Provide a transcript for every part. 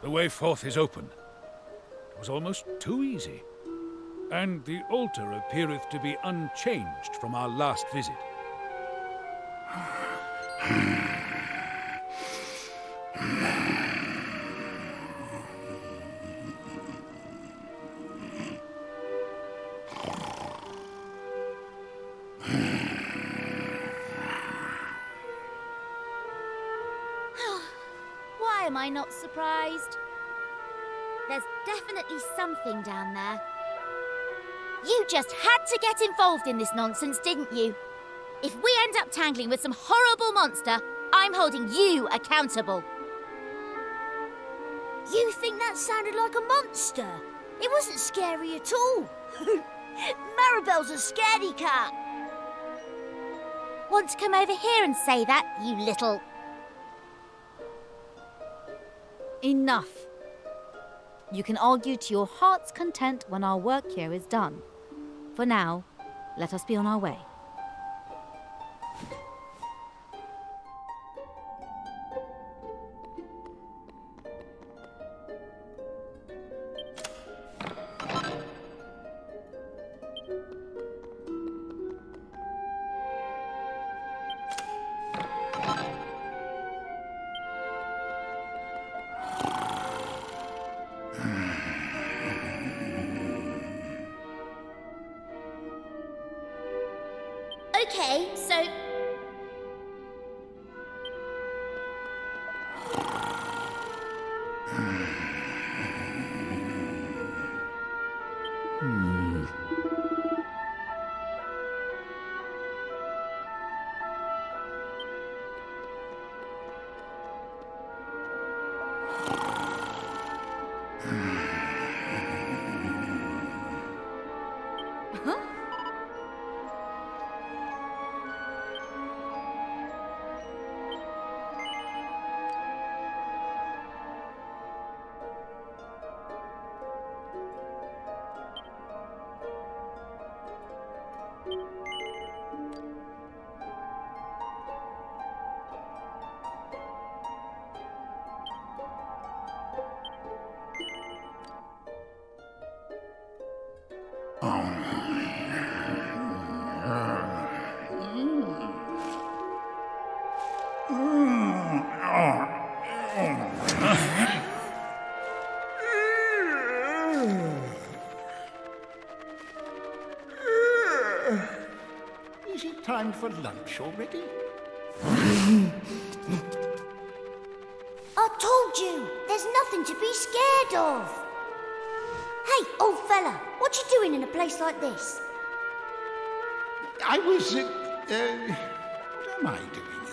The way forth is open. It was almost too easy. And the altar appeareth to be unchanged from our last visit. Why am I not surprised? There's definitely something down there. You just had to get involved in this nonsense, didn't you? If we end up tangling with some horrible monster, I'm holding you accountable. You think that sounded like a monster? It wasn't scary at all. Maribel's a scaredy cat. Want to come over here and say that, you little... Enough. You can argue to your heart's content when our work here is done. For now, let us be on our way. Okay, so... Is it time for lunch already? I told you, there's nothing to be scared of. Hey, old fella, what you doing in a place like this? I was, what am I doing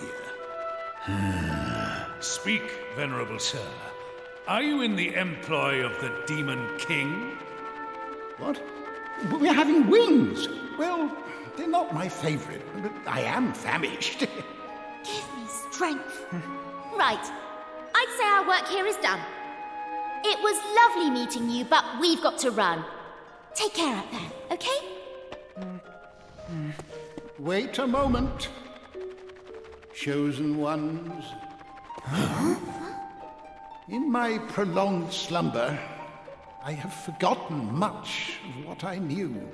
here? Speak, venerable sir. Are you in the employ of the Demon King? What? We're having wings. Well, they're not my favorite, but I am famished. Give me strength. Right. I'd say our work here is done. It was lovely meeting you, but we've got to run. Take care up there, okay? Wait a moment. Chosen ones. In my prolonged slumber, I have forgotten much of what I knew.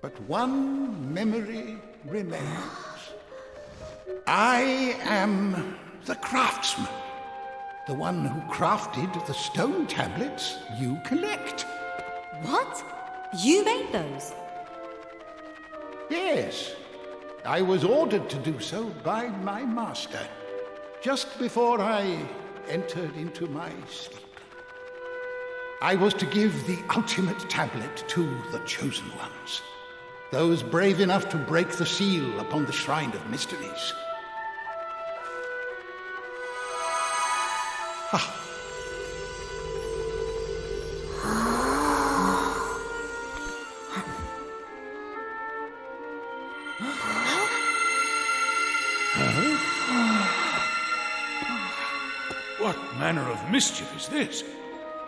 But one memory remains. I am the craftsman. The one who crafted the stone tablets you collect. What? You made those? Yes. I was ordered to do so by my master, just before I entered into my sleep. I was to give the ultimate tablet to the chosen ones, those brave enough to break the seal upon the Shrine of Mysteries. Ah. What manner of mischief is this?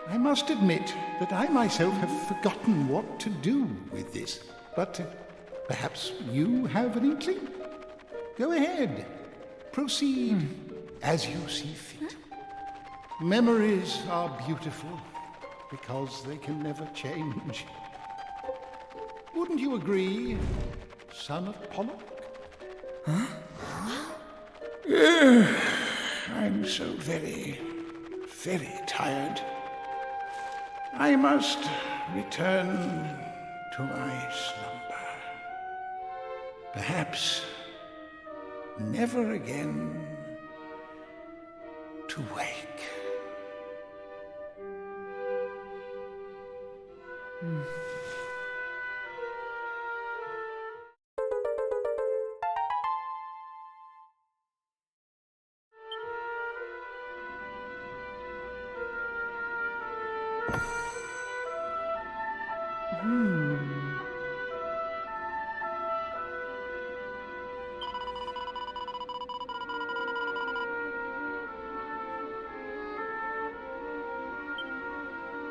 I must admit that I myself have forgotten what to do with this, but perhaps you have an inkling? Go ahead. Proceed as you see fit. Memories are beautiful because they can never change. Wouldn't you agree, son of Pollock? I'm so very, very tired. I must return to my slumber. Perhaps never again to wake.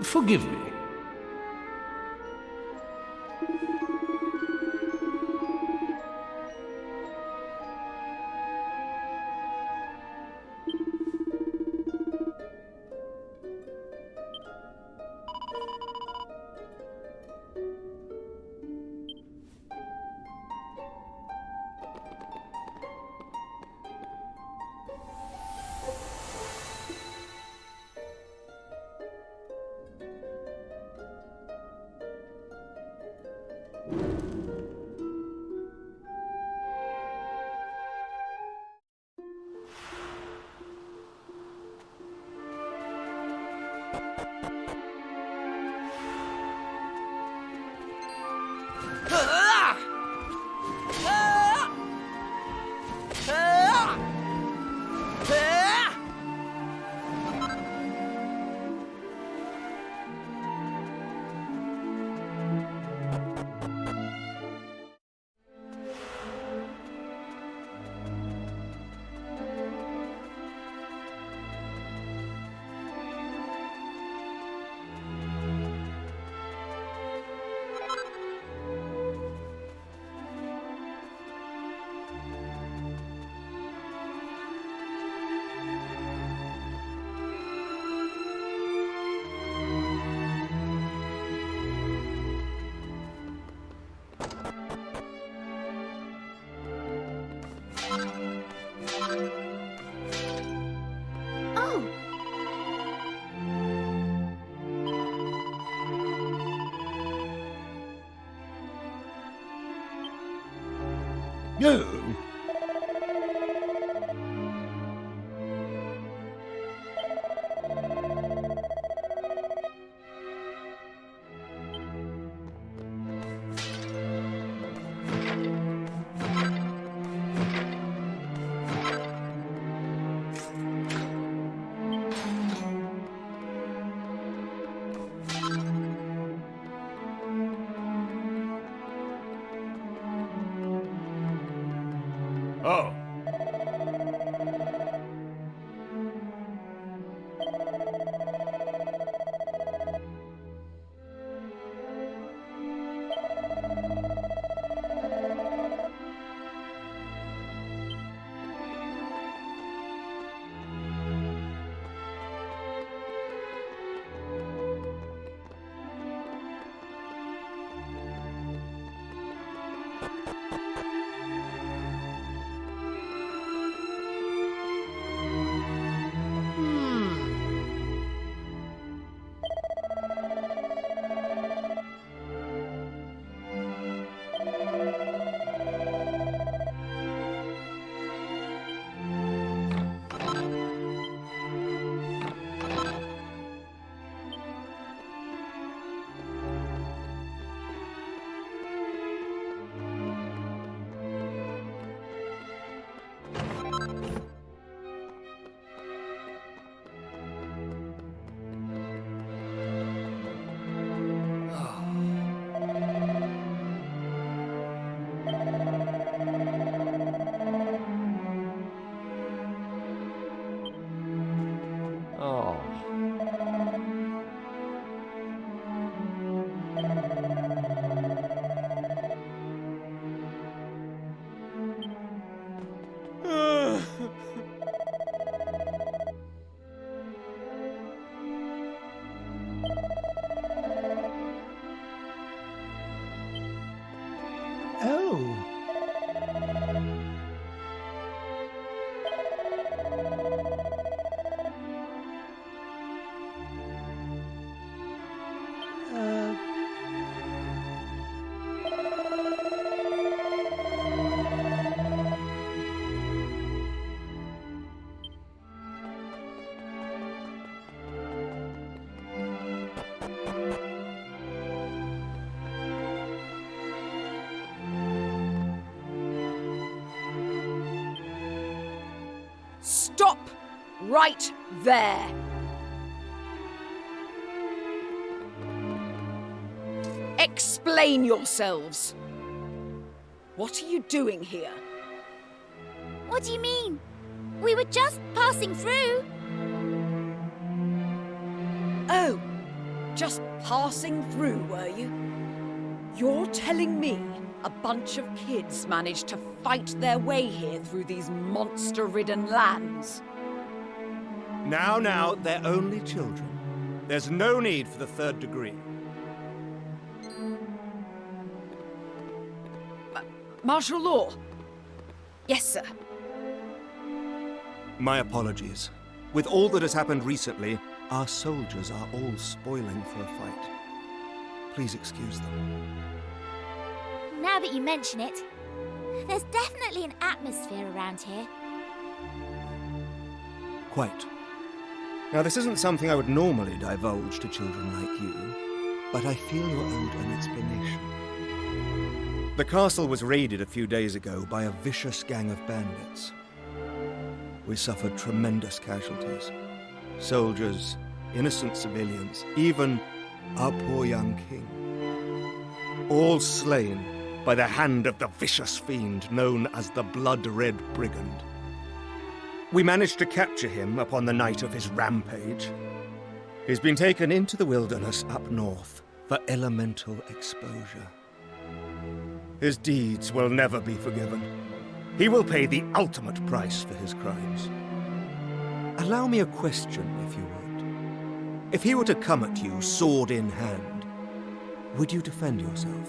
Forgive me. No. Oh. Stop right there. Explain yourselves. What are you doing here? What do you mean? We were just passing through. Oh, just passing through, were you? You're telling me a bunch of kids managed to fight their way here through these monster-ridden lands? Now, they're only children. There's no need for the third degree. Martial law? Yes, sir. My apologies. With all that has happened recently, our soldiers are all spoiling for a fight. Please excuse them. Now that you mention it, there's definitely an atmosphere around here. Quite. Now, this isn't something I would normally divulge to children like you, but I feel you're owed an explanation. The castle was raided a few days ago by a vicious gang of bandits. We suffered tremendous casualties. Soldiers, innocent civilians, even our poor young king. All slain by the hand of the vicious fiend known as the Blood-Red Brigand. We managed to capture him upon the night of his rampage. He's been taken into the wilderness up north for elemental exposure. His deeds will never be forgiven. He will pay the ultimate price for his crimes. Allow me a question, if you would. If he were to come at you, sword in hand, would you defend yourself?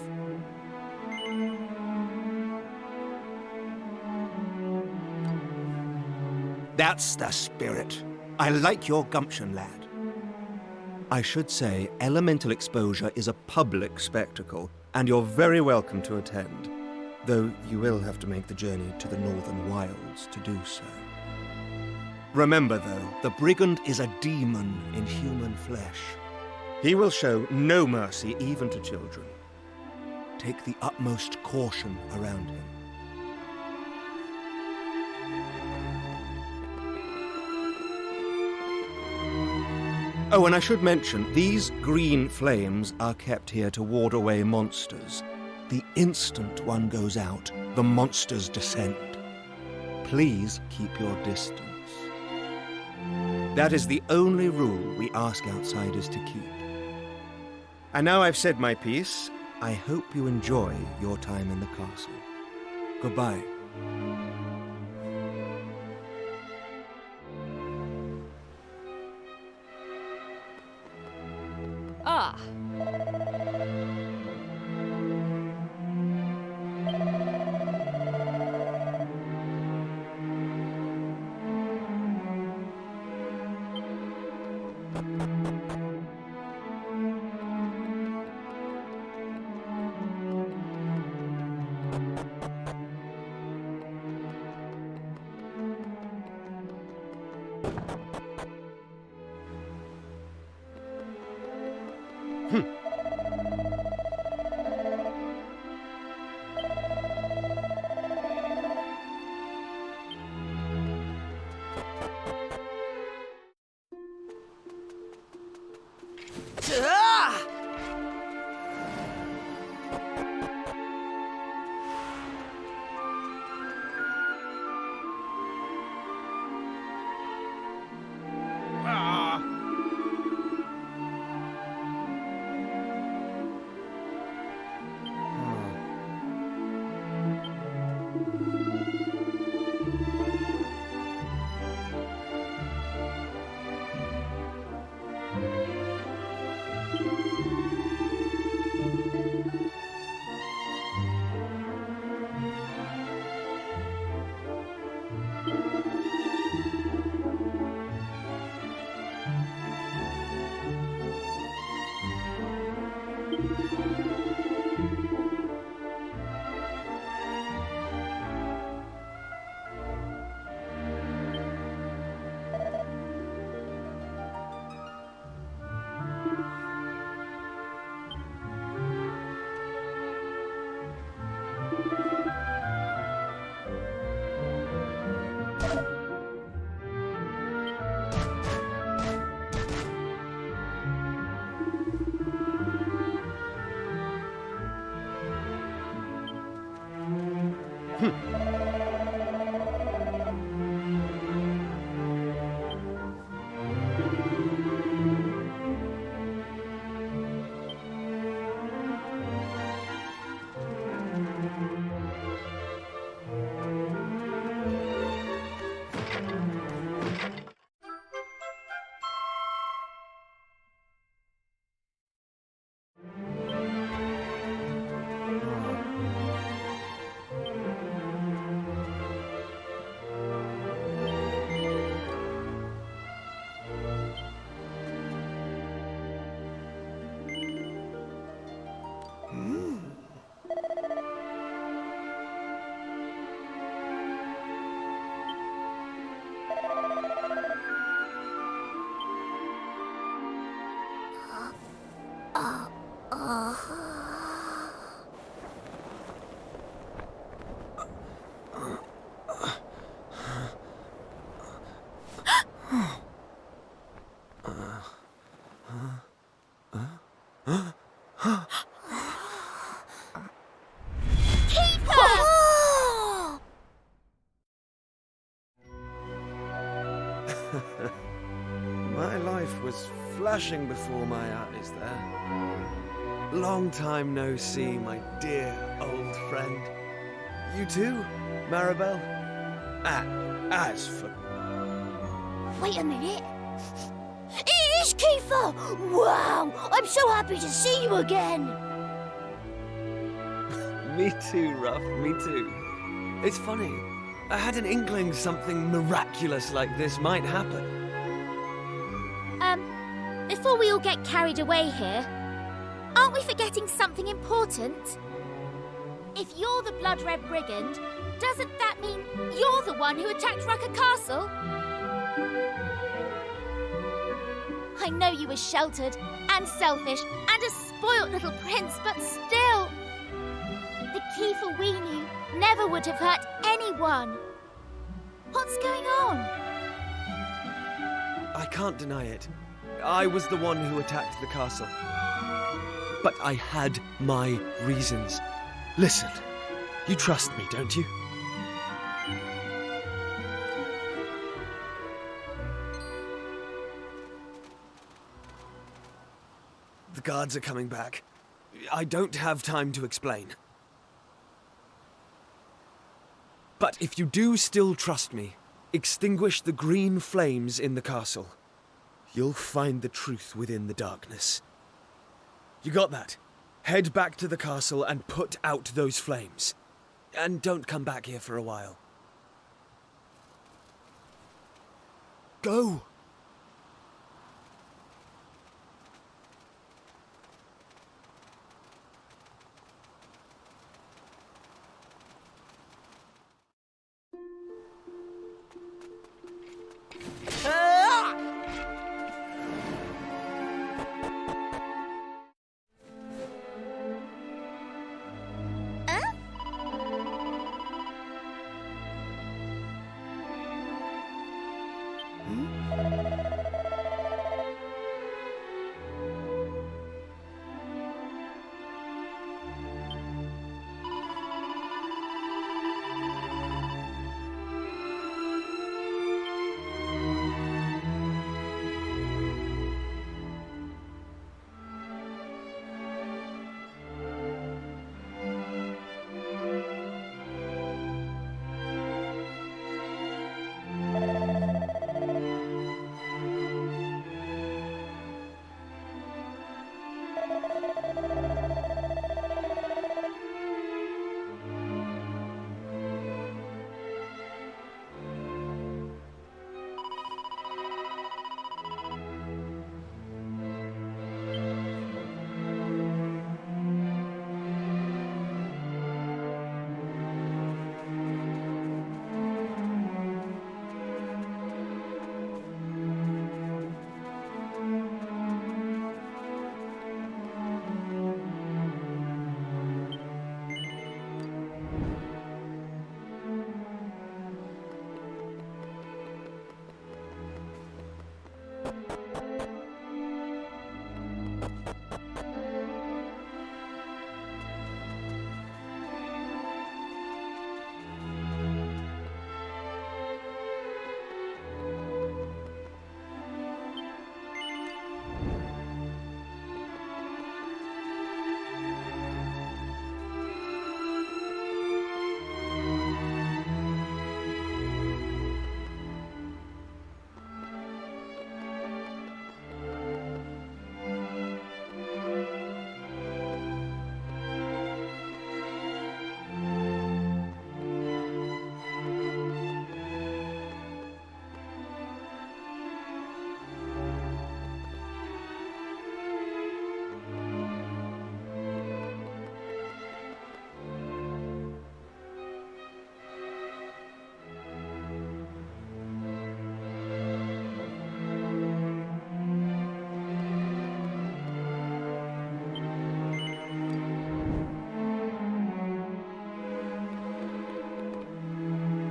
That's the spirit. I like your gumption, lad. I should say, elemental exposure is a public spectacle, and you're very welcome to attend, though you will have to make the journey to the northern wilds to do so. Remember, though, the brigand is a demon in human flesh. He will show no mercy even to children. Take the utmost caution around him. Oh, and I should mention, these green flames are kept here to ward away monsters. The instant one goes out, the monsters descend. Please keep your distance. That is the only rule we ask outsiders to keep. And now I've said my piece, I hope you enjoy your time in the castle. Goodbye. Ah. My life was flashing before my eyes there. Long time no see, my dear old friend. You too, Maribel? And as for... Wait a minute. It is Kiefer! Wow! I'm so happy to see you again! Me too, Ruff, me too. It's funny. I had an inkling something miraculous like this might happen. Before we all get carried away here, aren't we forgetting something important? If you're the Blood Red Brigand, doesn't that mean you're the one who attacked Rucker Castle? I know you were sheltered and selfish and a spoilt little prince, but still, the Kiefer we knew never would have hurt anyone. What's going on? I can't deny it. I was the one who attacked the castle. But I had my reasons. Listen, you trust me, don't you? The guards are coming back. I don't have time to explain. But if you do still trust me, extinguish the green flames in the castle. You'll find the truth within the darkness. You got that? Head back to the castle and put out those flames. And don't come back here for a while. Go!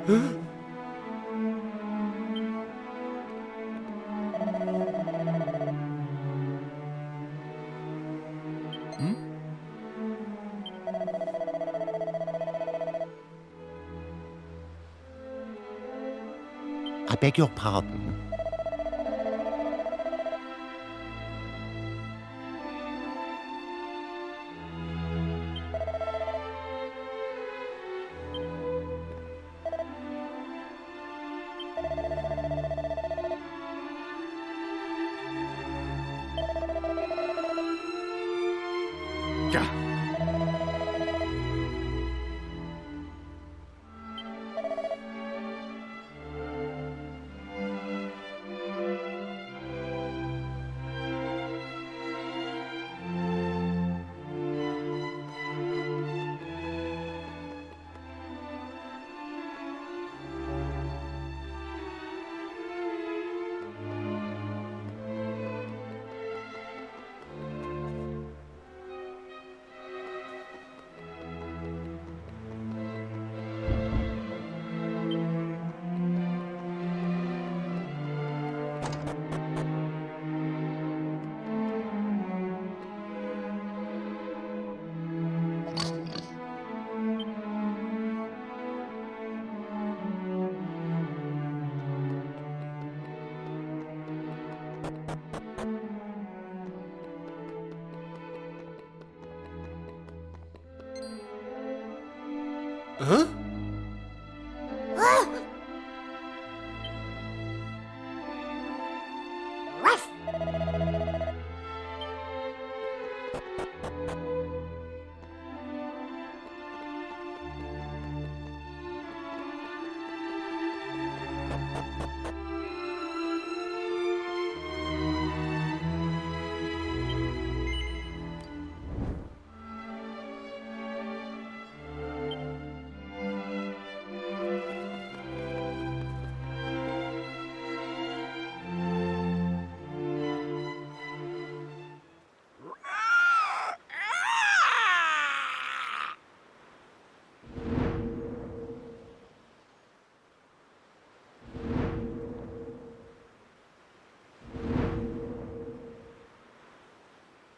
I beg your pardon. Huh? Ruff!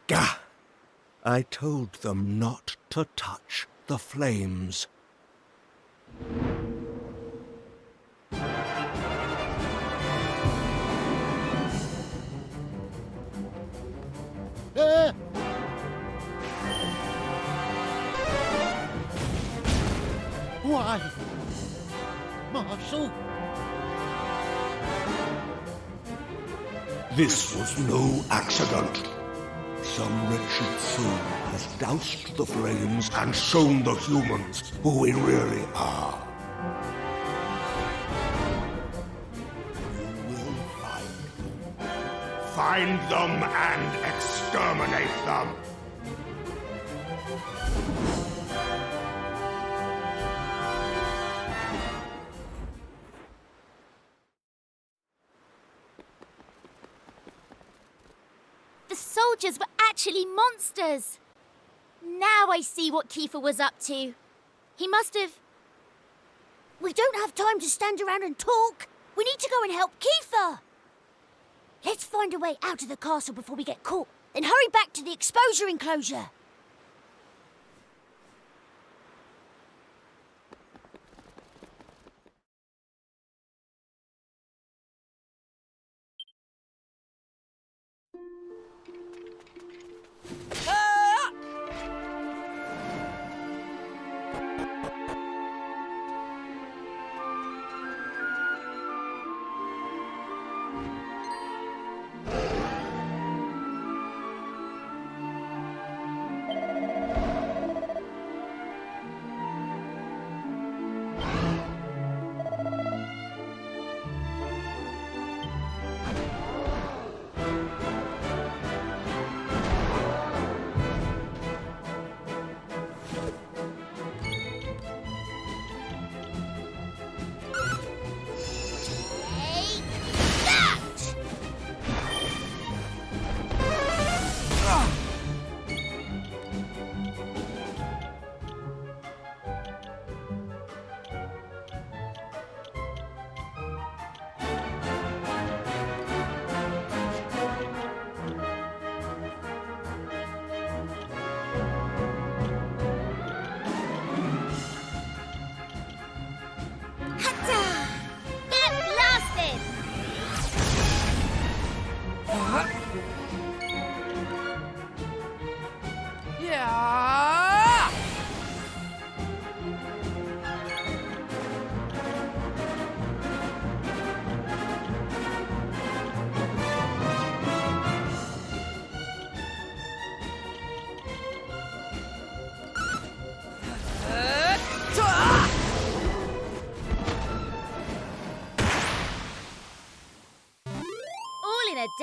Gah! I told them not to touch the flames. Why? Marshal? This was no accident. Some wretched soul has doused the flames and shown the humans who we really are. You will find them. Find them and exterminate them. The soldiers were actually monsters. Now I see what Kiefer was up to. He must have... We don't have time to stand around and talk. We need to go and help Kiefer. Let's find a way out of the castle before we get caught. Then hurry back to the exposure enclosure.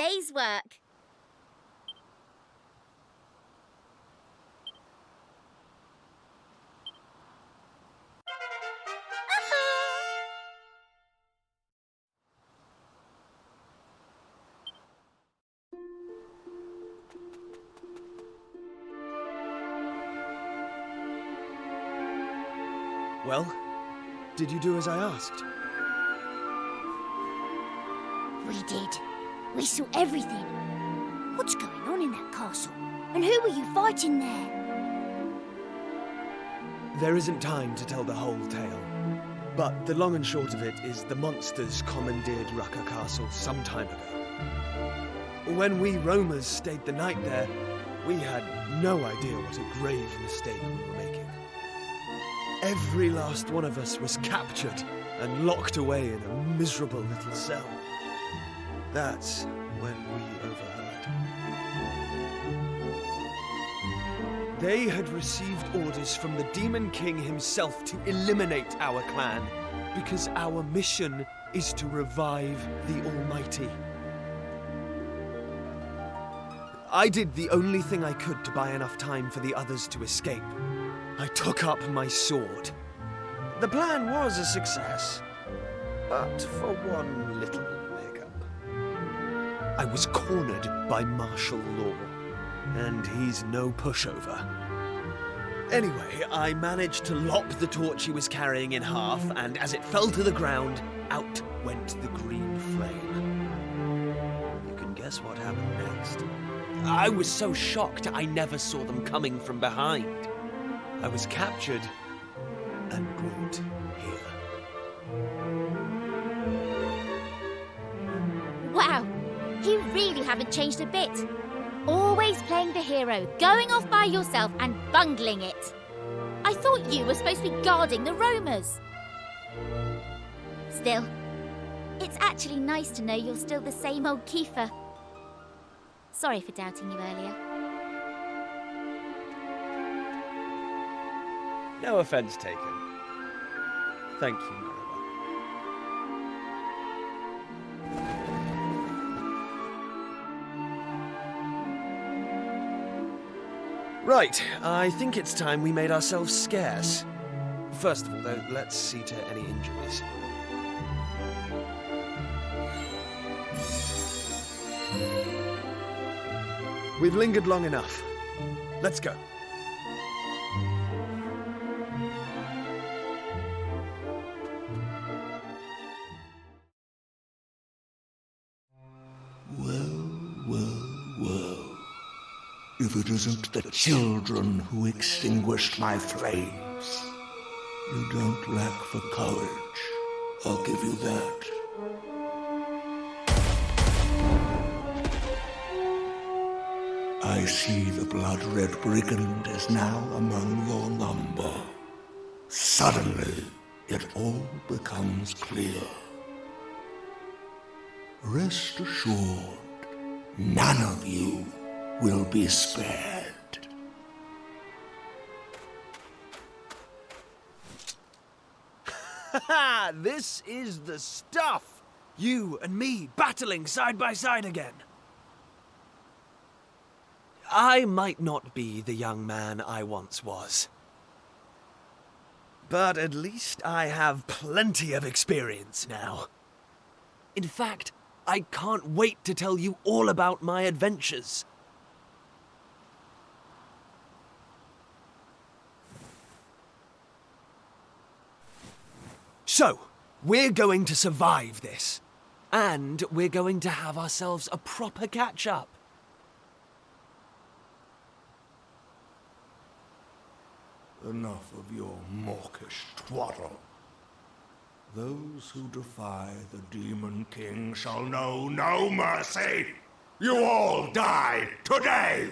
day's work. Well, did you do as I asked? We did. We saw everything. What's going on in that castle? And who were you fighting there? There isn't time to tell the whole tale. But the long and short of it is the monsters commandeered Rucker Castle some time ago. When we roamers stayed the night there, we had no idea what a grave mistake we were making. Every last one of us was captured and locked away in a miserable little cell. That's when we overheard. They had received orders from the Demon King himself to eliminate our clan, because our mission is to revive the Almighty. I did the only thing I could to buy enough time for the others to escape. I took up my sword. The plan was a success, but for one little hiccup. I was cornered by martial law, and he's no pushover. Anyway, I managed to lop the torch he was carrying in half, and as it fell to the ground, out went the green flame. You can guess what happened next. I was so shocked I never saw them coming from behind. I was captured and brought here. Wow, you really haven't changed a bit. Always playing the hero, going off by yourself and bungling it. I thought you were supposed to be guarding the roamers. Still, it's actually nice to know you're still the same old Kiefer. Sorry for doubting you earlier. No offense taken. Thank you, Marilla. Right, I think it's time we made ourselves scarce. First of all, though, let's see to any injuries. We've lingered long enough. Let's go. Well. If it isn't the children who extinguished my flames. You don't lack for courage. I'll give you that. I see the blood-red brigand is now among your number. Suddenly, it all becomes clear. Rest assured, none of you will be spared. Ha! This is the stuff! You and me battling side by side again. I might not be the young man I once was. But at least I have plenty of experience now. In fact, I can't wait to tell you all about my adventures. So, we're going to survive this. And we're going to have ourselves a proper catch-up. Enough of your mawkish twaddle. Those who defy the Demon King shall know no mercy! You all die today!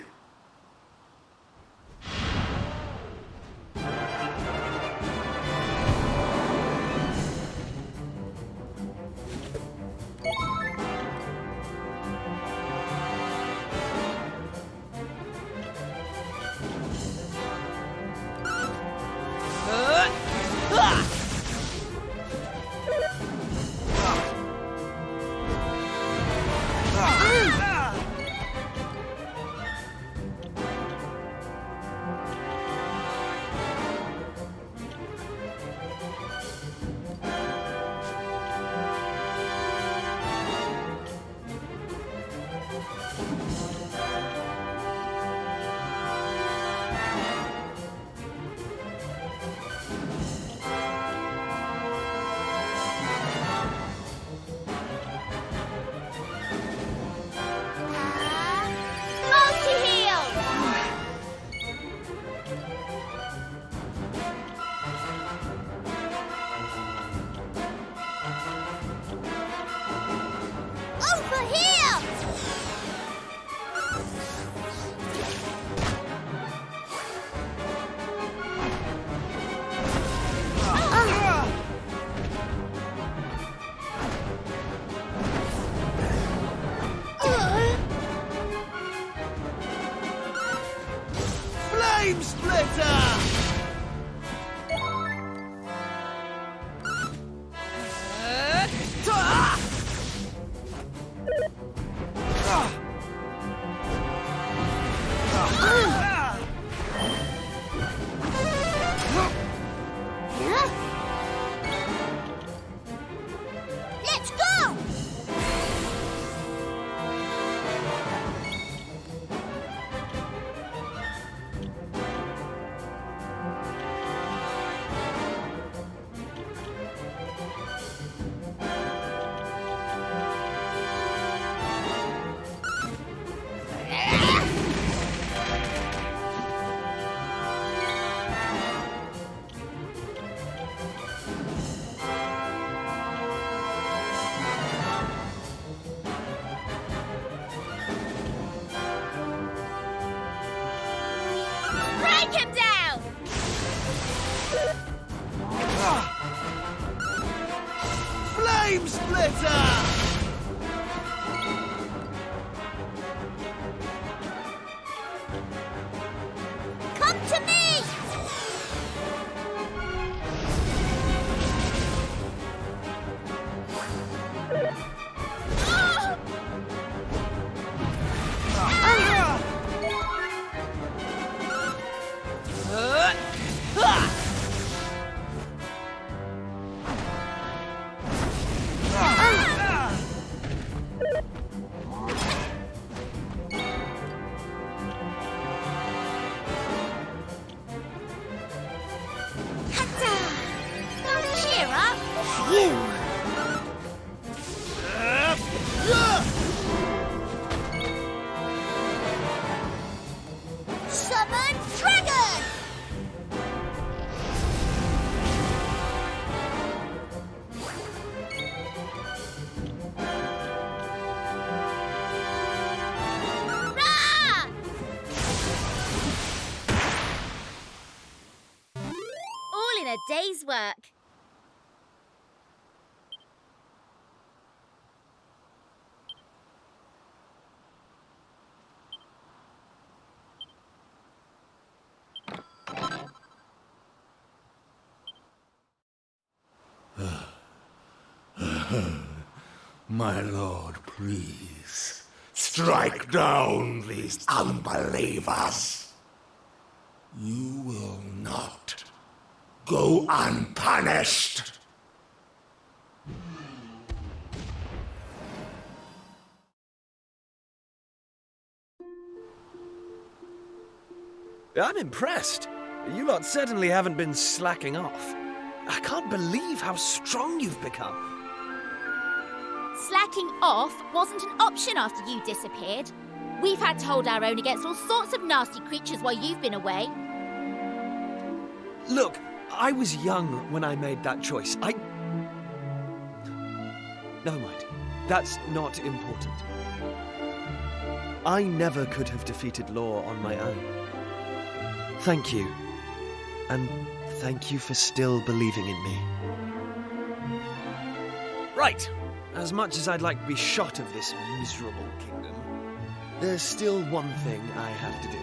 splitter! Let's go! Break him down! Flame splitter! Come to me! Cheer up! Phew! Summon dragon! Rah! All in a day's work. My lord, please, strike down these unbelievers. You will not go unpunished. I'm impressed. You lot certainly haven't been slacking off. I can't believe how strong you've become. Slacking off wasn't an option after you disappeared. We've had to hold our own against all sorts of nasty creatures while you've been away. Look, I was young when I made that choice. Never mind. That's not important. I never could have defeated Law on my own. Thank you. And thank you for still believing in me. Right. As much as I'd like to be shot of this miserable kingdom, there's still one thing I have to do.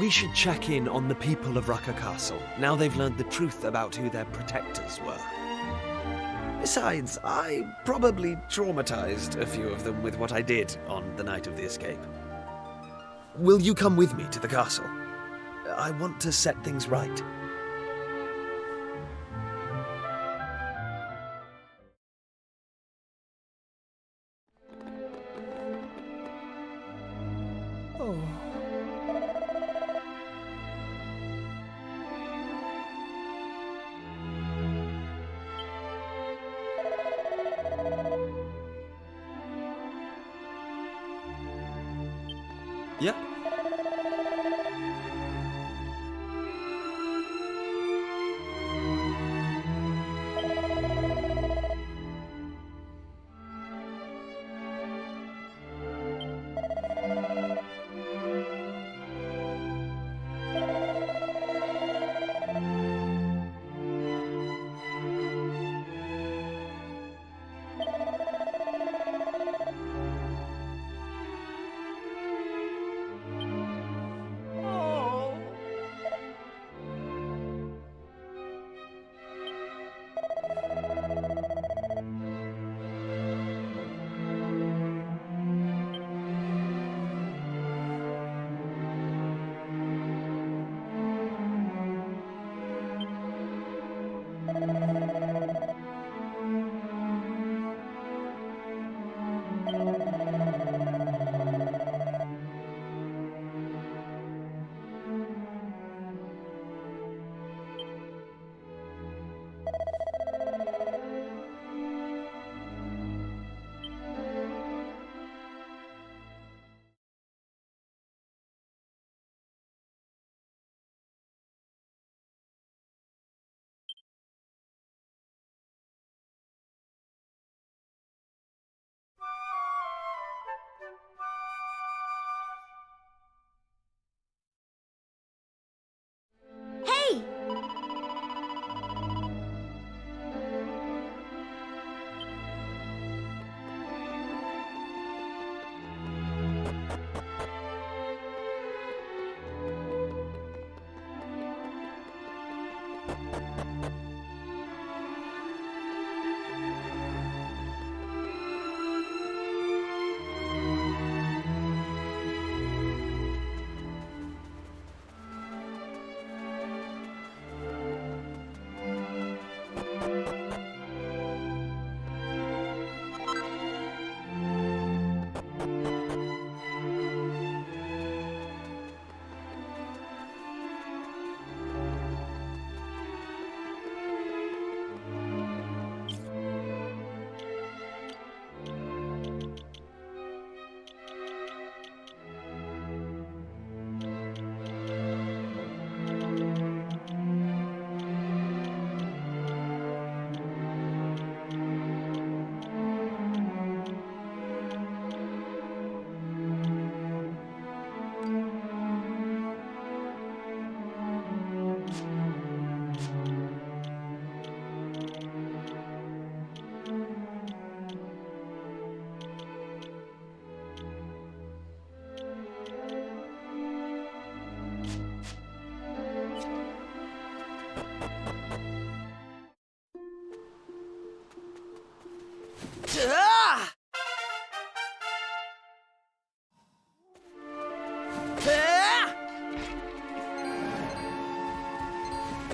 We should check in on the people of Rucker Castle, now they've learned the truth about who their protectors were. Besides, I probably traumatized a few of them with what I did on the night of the escape. Will you come with me to the castle? I want to set things right. Yep.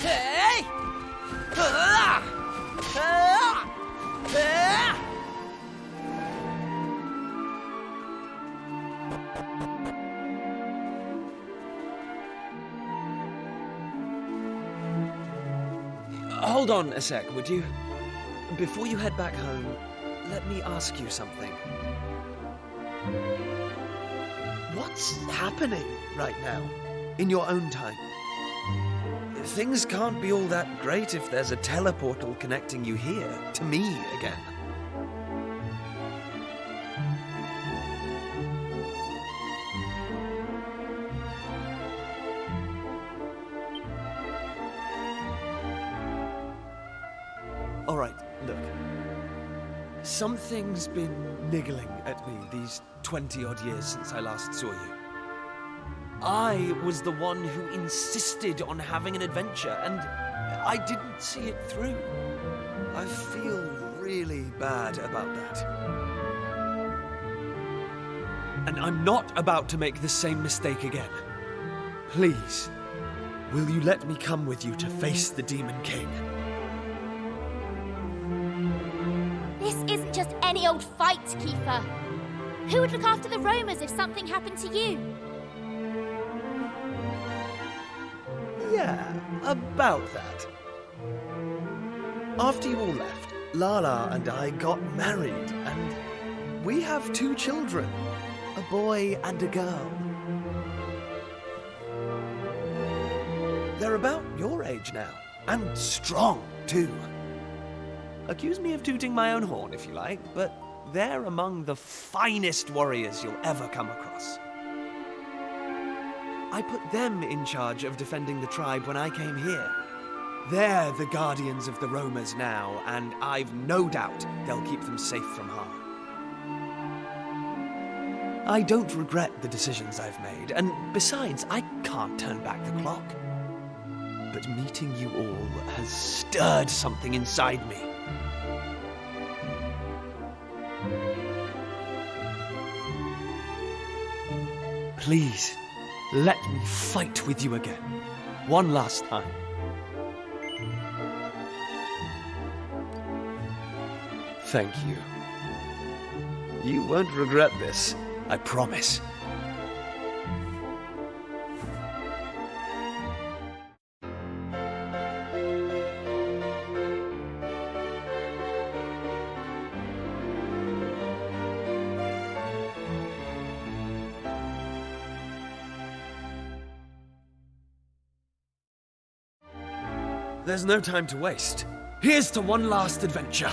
Hey! Ah! Ah! Ah! Hold on a sec, would you? Before you head back home, let me ask you something. What's happening right now, in your own time? Things can't be all that great if there's a teleportal connecting you here, to me again. All right, look. Something's been niggling at me these 20-odd years since I last saw you. I was the one who insisted on having an adventure, and I didn't see it through. I feel really bad about that. And I'm not about to make the same mistake again. Please, will you let me come with you to face the Demon King? This isn't just any old fight, Kiefer. Who would look after the roamers if something happened to you? Yeah, about that. After you all left, Lala and I got married, and we have 2 children, a boy and a girl. They're about your age now, and strong, too. Accuse me of tooting my own horn, if you like, but they're among the finest warriors you'll ever come across. I put them in charge of defending the tribe when I came here. They're the guardians of the roamers now, and I've no doubt they'll keep them safe from harm. I don't regret the decisions I've made, and besides, I can't turn back the clock. But meeting you all has stirred something inside me. Please, let me fight with you again. One last time. Thank you. You won't regret this, I promise. There's no time to waste. Here's to one last adventure.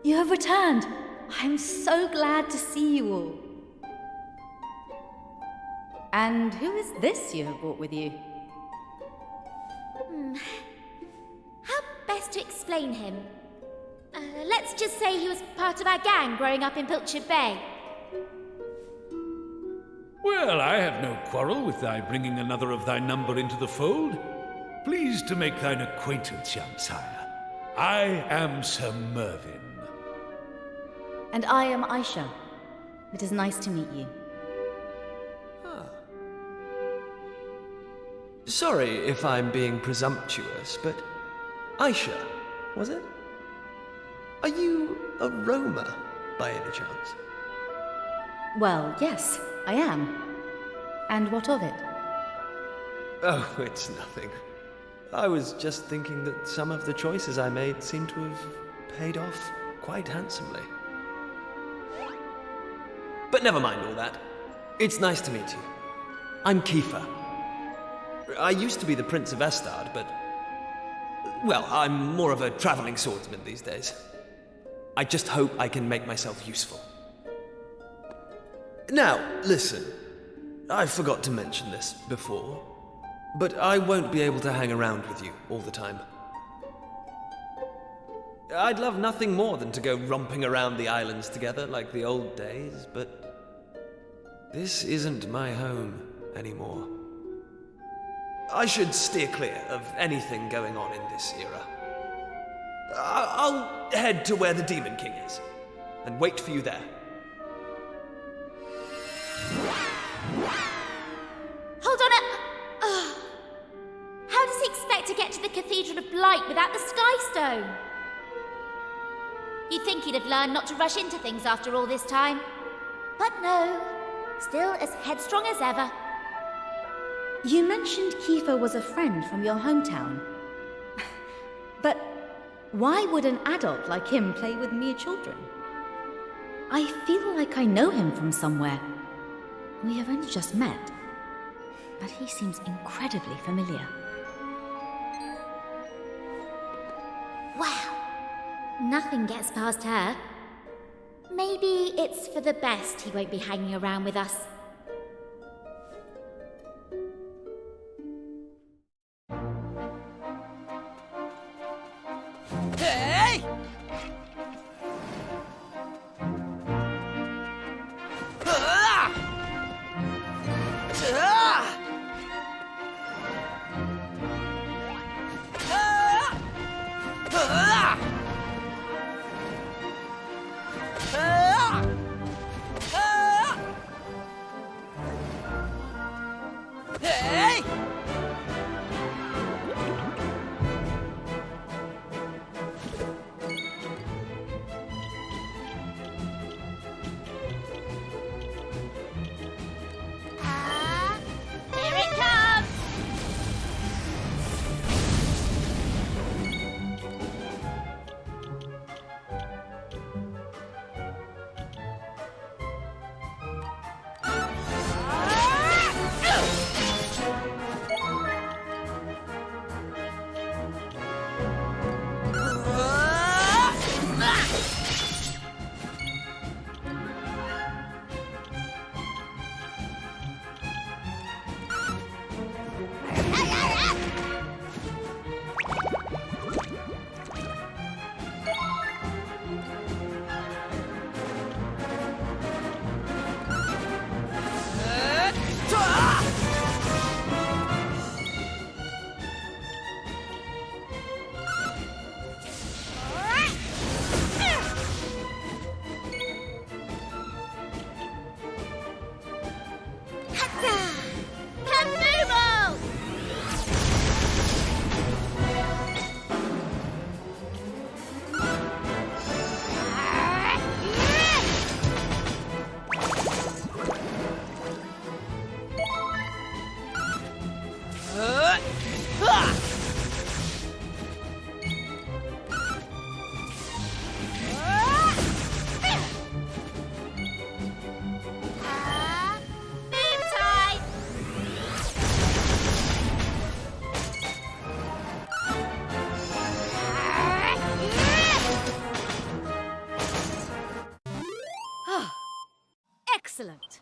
You have returned. I'm so glad to see you all. And who is this you have brought with you? How best to explain him? Let's just say he was part of our gang growing up in Pilchard Bay. Well, I have no quarrel with thy bringing another of thy number into the fold. Pleased to make thine acquaintance, young sire. I am Sir Mervyn. And I am Aisha. It is nice to meet you. Sorry if I'm being presumptuous, but Aisha, was it? Are you a roamer, by any chance? Well, yes, I am. And what of it? Oh, it's nothing. I was just thinking that some of the choices I made seem to have paid off quite handsomely. But never mind all that. It's nice to meet you. I'm Kiefer. I used to be the Prince of Estard, but... well, I'm more of a traveling swordsman these days. I just hope I can make myself useful. Now, listen. I forgot to mention this before, but I won't be able to hang around with you all the time. I'd love nothing more than to go romping around the islands together like the old days, but this isn't my home anymore. I should steer clear of anything going on in this era. I'll head to where the Demon King is, and wait for you there. Hold on How does he expect to get to the Cathedral of Blight without the Sky Stone? You'd think he'd have learned not to rush into things after all this time. But no, still as headstrong as ever. You mentioned Kiefer was a friend from your hometown. But why would an adult like him play with mere children? I feel like I know him from somewhere. We have only just met, but he seems incredibly familiar. Wow, nothing gets past her. Maybe it's for the best he won't be hanging around with us. Hey! Hey! Here it comes! Excellent.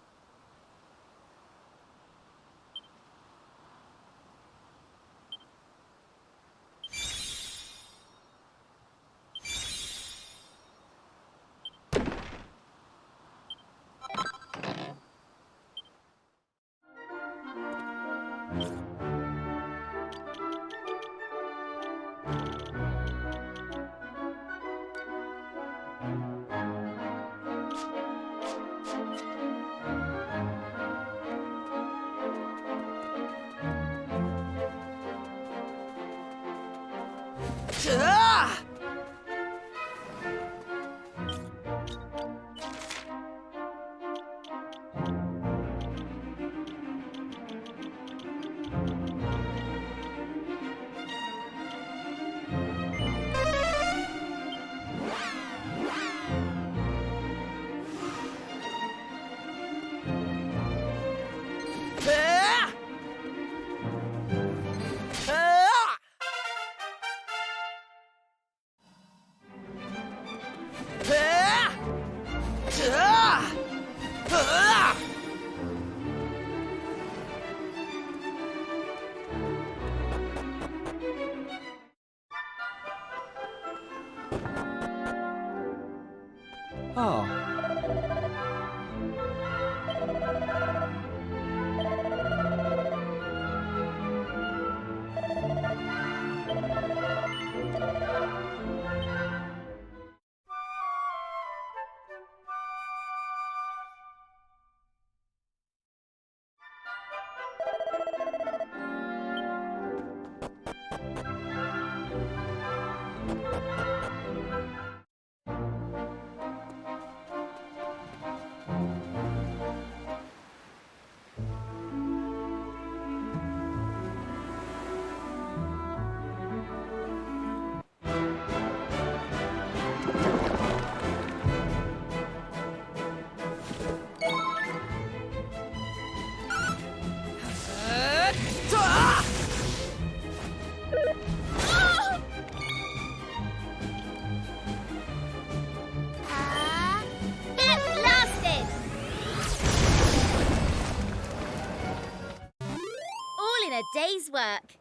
day's work.